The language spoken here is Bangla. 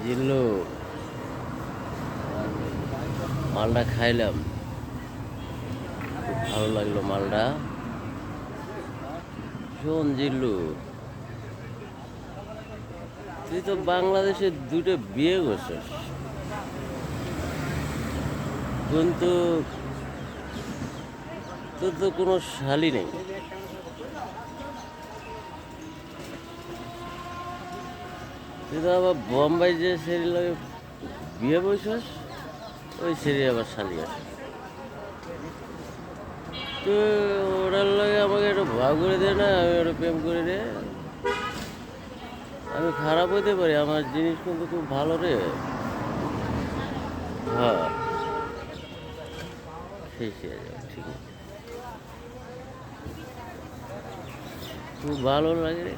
জিল্লু মালটা খাইলাম, খুব ভালো লাগলো মালটা। শোন জিল্লু, তুই তো বাংলাদেশে দুটো বিয়ে করছিস, কিন্তু তোর তো কোনো শালি নেই। তুই তো আবার বোম্বাই যে সেরি লাগে বিয়ে বসছিস, ওই সেরি আবার শালি আছে। তো ওটার লাগে আমাকে একটু ভাগ করে দে না, আমি একটু প্রেম করে দে। আমি খারাপ হইতে পারি, আমার জিনিস কিন্তু খুব ভালো রে। হ্যাঁ, সেই সে ঠিক আছে, খুব ভালো লাগে রে।